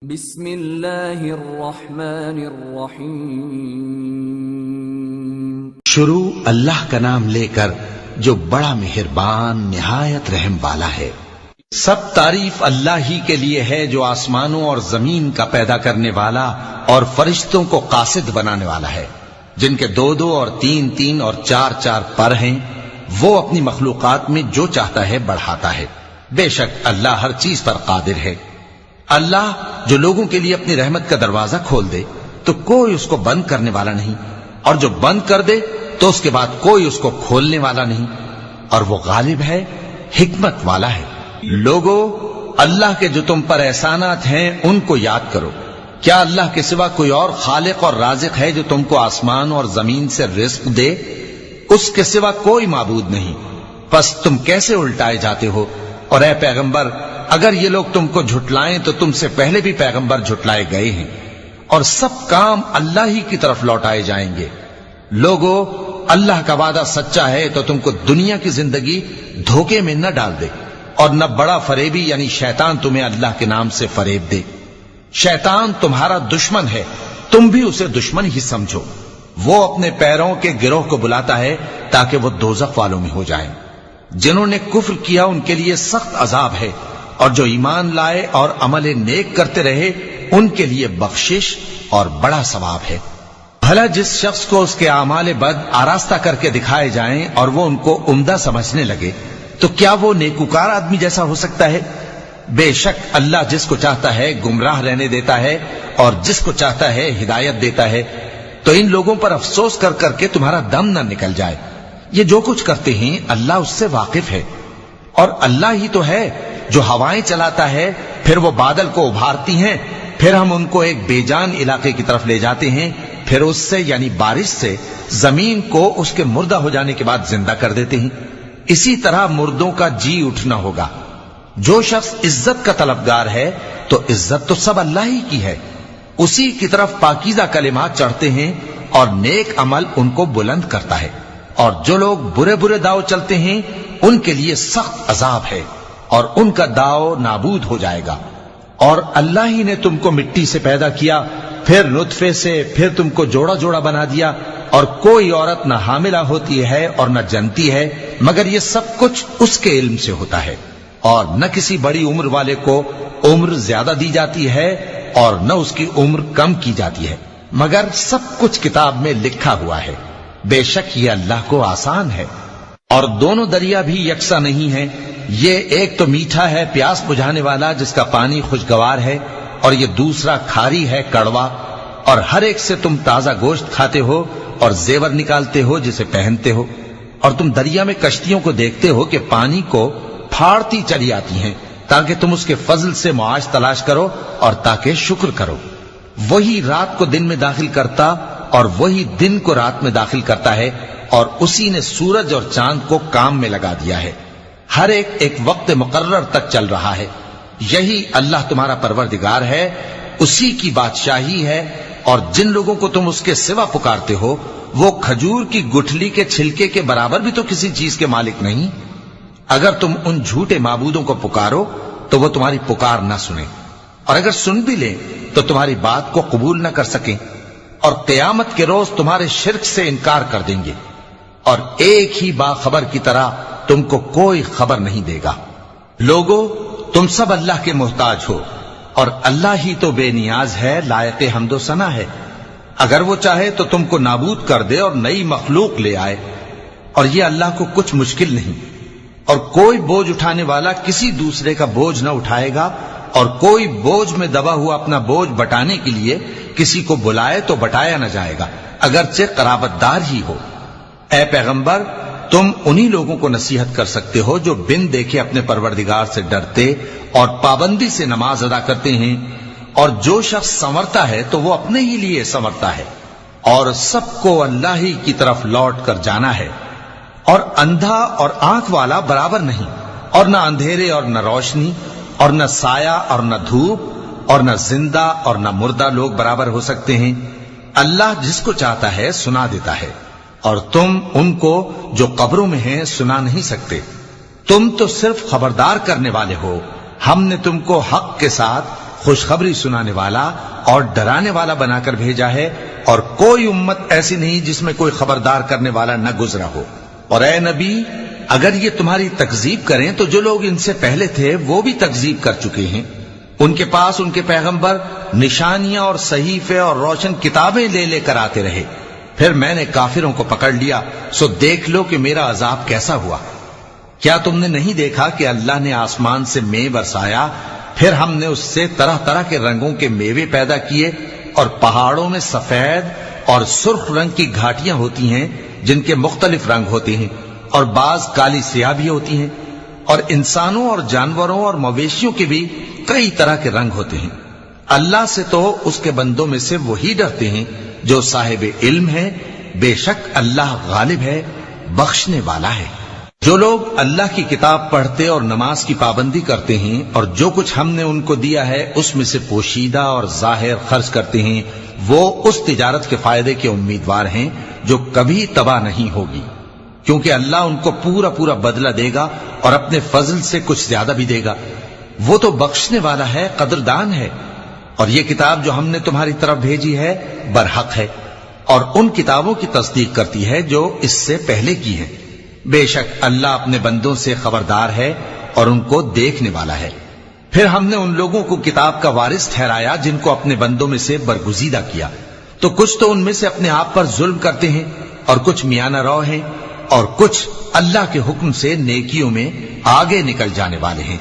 بسم اللہ الرحمن الرحیم۔ شروع اللہ کا نام لے کر جو بڑا مہربان نہایت رحم والا ہے۔ سب تعریف اللہ ہی کے لیے ہے جو آسمانوں اور زمین کا پیدا کرنے والا اور فرشتوں کو قاصد بنانے والا ہے، جن کے دو دو اور تین تین اور چار چار پر ہیں۔ وہ اپنی مخلوقات میں جو چاہتا ہے بڑھاتا ہے۔ بے شک اللہ ہر چیز پر قادر ہے۔ اللہ جو لوگوں کے لیے اپنی رحمت کا دروازہ کھول دے تو کوئی اس کو بند کرنے والا نہیں، اور جو بند کر دے تو اس کے بعد کوئی اس کو کھولنے والا نہیں، اور وہ غالب ہے، حکمت والا ہے۔ لوگو، اللہ کے جو تم پر احسانات ہیں ان کو یاد کرو۔ کیا اللہ کے سوا کوئی اور خالق اور رازق ہے جو تم کو آسمان اور زمین سے رزق دے؟ اس کے سوا کوئی معبود نہیں، پس تم کیسے الٹائے جاتے ہو؟ اور اے پیغمبر، اگر یہ لوگ تم کو جھٹلائیں تو تم سے پہلے بھی پیغمبر جھٹلائے گئے ہیں، اور سب کام اللہ ہی کی طرف لوٹائے جائیں گے۔ لوگو، اللہ کا وعدہ سچا ہے تو تم کو دنیا کی زندگی دھوکے میں نہ ڈال دے، اور نہ بڑا فریبی یعنی شیطان تمہیں اللہ کے نام سے فریب دے۔ شیطان تمہارا دشمن ہے، تم بھی اسے دشمن ہی سمجھو۔ وہ اپنے پیروں کے گروہ کو بلاتا ہے تاکہ وہ دوزخ والوں میں ہو جائیں۔ جنہوں نے کفر کیا ان کے لیے سخت عذاب ہے، اور جو ایمان لائے اور عمل نیک کرتے رہے ان کے لیے بخشش اور بڑا ثواب ہے۔ بھلا جس شخص کو اس کے اعمال بد آراستہ کر کے دکھائے جائیں اور وہ ان کو عمدہ سمجھنے لگے تو کیا وہ نیکوکار آدمی جیسا ہو سکتا ہے؟ بے شک اللہ جس کو چاہتا ہے گمراہ رہنے دیتا ہے اور جس کو چاہتا ہے ہدایت دیتا ہے۔ تو ان لوگوں پر افسوس کر کر کے تمہارا دم نہ نکل جائے۔ یہ جو کچھ کرتے ہیں اللہ اس سے واقف ہے، اور اللہ ہی تو ہے جو ہوائیں چلاتا ہے، پھر وہ بادل کو ابھارتی ہیں، پھر ہم ان کو ایک بے جان علاقے کی طرف لے جاتے ہیں، پھر اس سے یعنی بارش سے زمین کو اس کے مردہ ہو جانے کے بعد زندہ کر دیتے ہیں۔ اسی طرح مردوں کا جی اٹھنا ہوگا۔ جو شخص عزت کا طلبگار ہے تو عزت تو سب اللہ ہی کی ہے، اسی کی طرف پاکیزہ کلمات چڑھتے ہیں اور نیک عمل ان کو بلند کرتا ہے۔ اور جو لوگ برے برے داؤ چلتے ہیں ان کے لیے سخت عذاب ہے، اور ان کا داؤ نابود ہو جائے گا۔ اور اللہ ہی نے تم کو مٹی سے پیدا کیا، پھر نطفے سے، پھر تم کو جوڑا جوڑا بنا دیا، اور کوئی عورت نہ حاملہ ہوتی ہے اور نہ جنتی ہے، مگر یہ سب کچھ اس کے علم سے ہوتا ہے۔ اور نہ کسی بڑی عمر والے کو عمر زیادہ دی جاتی ہے اور نہ اس کی عمر کم کی جاتی ہے، مگر سب کچھ کتاب میں لکھا ہوا ہے۔ بے شک یہ اللہ کو آسان ہے۔ اور دونوں دریا بھی یکساں نہیں ہیں، یہ ایک تو میٹھا ہے پیاس بجھانے والا جس کا پانی خوشگوار ہے، اور یہ دوسرا کھاری ہے کڑوا۔ اور ہر ایک سے تم تازہ گوشت کھاتے ہو اور زیور نکالتے ہو جسے پہنتے ہو۔ اور تم دریا میں کشتیوں کو دیکھتے ہو کہ پانی کو پھاڑتی چلی آتی ہیں تاکہ تم اس کے فضل سے معاش تلاش کرو اور تاکہ شکر کرو۔ وہی رات کو دن میں داخل کرتا اور وہی دن کو رات میں داخل کرتا ہے، اور اسی نے سورج اور چاند کو کام میں لگا دیا ہے۔ ہر ایک ایک وقت مقرر تک چل رہا ہے۔ یہی اللہ تمہارا پروردگار ہے، اسی کی بادشاہی ہے۔ اور جن لوگوں کو تم اس کے سوا پکارتے ہو وہ کھجور کی گٹھلی کے چھلکے کے برابر بھی تو کسی چیز کے مالک نہیں۔ اگر تم ان جھوٹے معبودوں کو پکارو تو وہ تمہاری پکار نہ سنیں، اور اگر سن بھی لیں تو تمہاری بات کو قبول نہ کر سکیں، اور قیامت کے روز تمہارے شرک سے انکار کر دیں گے، اور ایک ہی باخبر کی طرح تم کو کوئی خبر نہیں دے گا۔ لوگو، تم سب اللہ کے محتاج ہو، اور اللہ ہی تو بے نیاز ہے، لائق حمد و ثنا ہے۔ اگر وہ چاہے تو تم کو نابود کر دے اور نئی مخلوق لے آئے، اور یہ اللہ کو کچھ مشکل نہیں۔ اور کوئی بوجھ اٹھانے والا کسی دوسرے کا بوجھ نہ اٹھائے گا، اور کوئی بوجھ میں دبا ہوا اپنا بوجھ بٹانے کے لیے کسی کو بلائے تو بٹایا نہ جائے گا، اگرچہ قرابت دار ہی ہو۔ اے پیغمبر، تم انہی لوگوں کو نصیحت کر سکتے ہو جو بن دیکھے اپنے پروردگار سے ڈرتے اور پابندی سے نماز ادا کرتے ہیں۔ اور جو شخص سنورتا ہے تو وہ اپنے ہی لیے سنورتا ہے، اور سب کو اللہ ہی کی طرف لوٹ کر جانا ہے۔ اور اندھا اور آنکھ والا برابر نہیں، اور نہ اندھیرے اور نہ روشنی، اور نہ سایہ اور نہ دھوپ، اور نہ زندہ اور نہ مردہ لوگ برابر ہو سکتے ہیں۔ اللہ جس کو چاہتا ہے سنا دیتا ہے، اور تم ان کو جو قبروں میں ہیں سنا نہیں سکتے۔ تم تو صرف خبردار کرنے والے ہو۔ ہم نے تم کو حق کے ساتھ خوشخبری سنانے والا اور ڈرانے والا بنا کر بھیجا ہے، اور کوئی امت ایسی نہیں جس میں کوئی خبردار کرنے والا نہ گزرا ہو۔ اور اے نبی، اگر یہ تمہاری تکذیب کریں تو جو لوگ ان سے پہلے تھے وہ بھی تکذیب کر چکے ہیں۔ ان کے پاس ان کے پیغمبر نشانیاں اور صحیفے اور روشن کتابیں لے لے کر آتے رہے، پھر میں نے کافروں کو پکڑ لیا، سو دیکھ لو کہ میرا عذاب کیسا ہوا۔ کیا تم نے نہیں دیکھا کہ اللہ نے آسمان سے مے برسایا، پھر ہم نے اس سے طرح طرح کے رنگوں کے میوے پیدا کیے، اور پہاڑوں میں سفید اور سرخ رنگ کی گھاٹیاں ہوتی ہیں جن کے مختلف رنگ ہوتے ہیں، اور بعض کالی سیاہ بھی ہوتی ہیں، اور انسانوں اور جانوروں اور مویشیوں کے بھی کئی طرح کے رنگ ہوتے ہیں۔ اللہ سے تو اس کے بندوں میں سے وہی ڈرتے ہیں جو صاحب علم ہے، بے شک اللہ غالب ہے، بخشنے والا ہے۔ جو لوگ اللہ کی کتاب پڑھتے اور نماز کی پابندی کرتے ہیں اور جو کچھ ہم نے ان کو دیا ہے اس میں سے پوشیدہ اور ظاہر خرچ کرتے ہیں، وہ اس تجارت کے فائدے کے امیدوار ہیں جو کبھی تباہ نہیں ہوگی، کیونکہ اللہ ان کو پورا پورا بدلہ دے گا اور اپنے فضل سے کچھ زیادہ بھی دے گا۔ وہ تو بخشنے والا ہے، قدردان ہے۔ اور یہ کتاب جو ہم نے تمہاری طرف بھیجی ہے برحق ہے، اور ان کتابوں کی تصدیق کرتی ہے جو اس سے پہلے کی ہیں۔ بے شک اللہ اپنے بندوں سے خبردار ہے اور ان کو دیکھنے والا ہے۔ پھر ہم نے ان لوگوں کو کتاب کا وارث ٹھہرایا جن کو اپنے بندوں میں سے برگزیدہ کیا، تو کچھ تو ان میں سے اپنے آپ پر ظلم کرتے ہیں اور کچھ میانہ رو ہیں، اور کچھ اللہ کے حکم سے نیکیوں میں آگے نکل جانے والے ہیں۔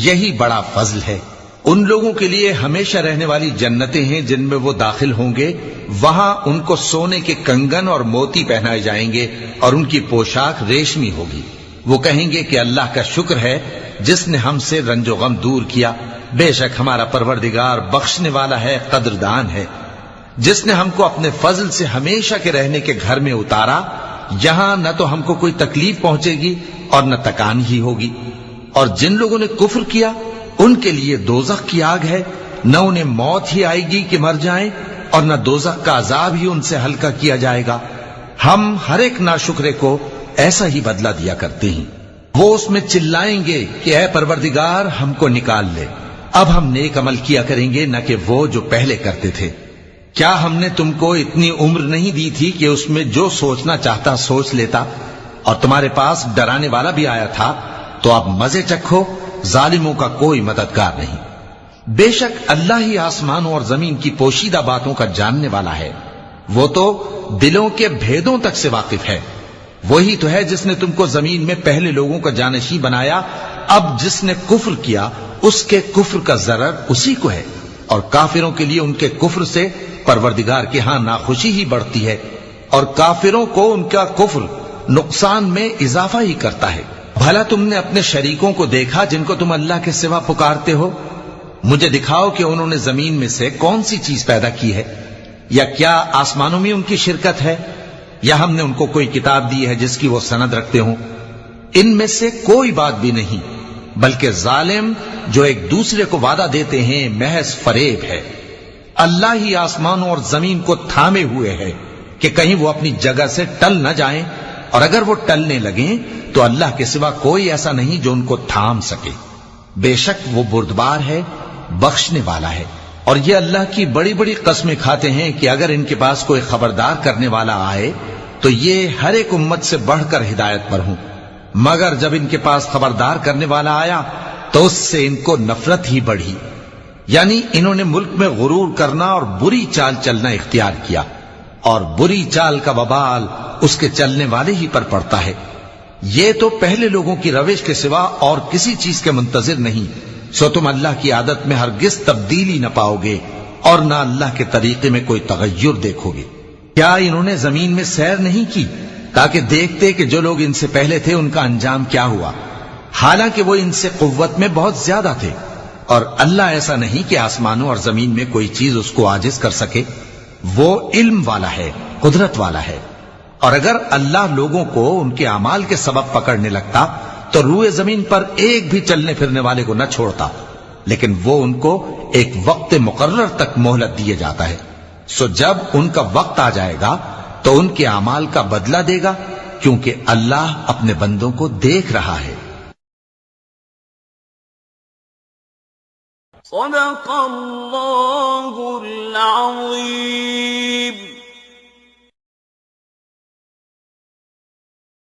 یہی بڑا فضل ہے۔ ان لوگوں کے لیے ہمیشہ رہنے والی جنتیں ہیں جن میں وہ داخل ہوں گے، وہاں ان کو سونے کے کنگن اور موتی پہنائے جائیں گے اور ان کی پوشاک ریشمی ہوگی۔ وہ کہیں گے کہ اللہ کا شکر ہے جس نے ہم سے رنج و غم دور کیا، بے شک ہمارا پروردگار بخشنے والا ہے، قدردان ہے۔ جس نے ہم کو اپنے فضل سے ہمیشہ کے رہنے کے گھر میں اتارا، یہاں نہ تو ہم کو کوئی تکلیف پہنچے گی اور نہ تکان ہی ہوگی۔ اور جن لوگوں نے کفر کیا ان کے لیے دوزخ کی آگ ہے، نہ انہیں موت ہی آئے گی کہ مر جائیں، اور نہ دوزخ کا عذاب ہی ان سے ہلکا کیا جائے گا۔ ہم ہر ایک ناشکرے کو ایسا ہی بدلہ دیا کرتے ہیں۔ وہ اس میں چلائیں گے کہ اے پروردگار ہم کو نکال لے، اب ہم نیک عمل کیا کریں گے نہ کہ وہ جو پہلے کرتے تھے۔ کیا ہم نے تم کو اتنی عمر نہیں دی تھی کہ اس میں جو سوچنا چاہتا سوچ لیتا، اور تمہارے پاس ڈرانے والا بھی آیا تھا؟ تو اب مزے چکھو، ظالموں کا کوئی مددگار نہیں۔ بے شک اللہ ہی آسمانوں اور زمین کی پوشیدہ باتوں کا جاننے والا ہے، وہ تو دلوں کے بھیدوں تک سے واقف ہے۔ وہی تو ہے جس نے تم کو زمین میں پہلے لوگوں کا جانشین بنایا، اب جس نے کفر کیا اس کے کفر کا ضرر اسی کو ہے، اور کافروں کے لیے ان کے کفر سے پروردگار کے ہاں ناخوشی ہی بڑھتی ہے، اور کافروں کو ان کا کفر نقصان میں اضافہ ہی کرتا ہے۔ بھلا تم نے اپنے شریکوں کو دیکھا جن کو تم اللہ کے سوا پکارتے ہو؟ مجھے دکھاؤ کہ انہوں نے زمین میں سے کون سی چیز پیدا کی ہے، یا کیا آسمانوں میں ان کی شرکت ہے، یا ہم نے ان کو کوئی کتاب دی ہے جس کی وہ سند رکھتے ہوں؟ ان میں سے کوئی بات بھی نہیں، بلکہ ظالم جو ایک دوسرے کو وعدہ دیتے ہیں محض فریب ہے۔ اللہ ہی آسمانوں اور زمین کو تھامے ہوئے ہے کہ کہیں وہ اپنی جگہ سے ٹل نہ جائیں، اور اگر وہ ٹلنے لگیں تو اللہ کے سوا کوئی ایسا نہیں جو ان کو تھام سکے۔ بے شک وہ بردبار ہے، بخشنے والا ہے۔ اور یہ اللہ کی بڑی بڑی قسمیں کھاتے ہیں کہ اگر ان کے پاس کوئی خبردار کرنے والا آئے تو یہ ہر ایک امت سے بڑھ کر ہدایت پر ہوں، مگر جب ان کے پاس خبردار کرنے والا آیا تو اس سے ان کو نفرت ہی بڑھی، یعنی انہوں نے ملک میں غرور کرنا اور بری چال چلنا اختیار کیا، اور بری چال کا وبال اس کے چلنے والے ہی پر پڑتا ہے۔ یہ تو پہلے لوگوں کی روش کے سوا اور کسی چیز کے منتظر نہیں، سو تم اللہ کی عادت میں ہرگز تبدیلی نہ پاؤ گے اور نہ اللہ کے طریقے میں کوئی تغیر دیکھو گے۔ کیا انہوں نے زمین میں سیر نہیں کی تاکہ دیکھتے کہ جو لوگ ان سے پہلے تھے ان کا انجام کیا ہوا، حالانکہ وہ ان سے قوت میں بہت زیادہ تھے؟ اور اللہ ایسا نہیں کہ آسمانوں اور زمین میں کوئی چیز اس کو عاجز کر سکے، وہ علم والا ہے، قدرت والا ہے۔ اور اگر اللہ لوگوں کو ان کے اعمال کے سبب پکڑنے لگتا تو روئے زمین پر ایک بھی چلنے پھرنے والے کو نہ چھوڑتا، لیکن وہ ان کو ایک وقت مقرر تک مہلت دیے جاتا ہے، سو جب ان کا وقت آ جائے گا تو ان کے اعمال کا بدلہ دے گا، کیونکہ اللہ اپنے بندوں کو دیکھ رہا ہے۔ صدق اللہ العظیم.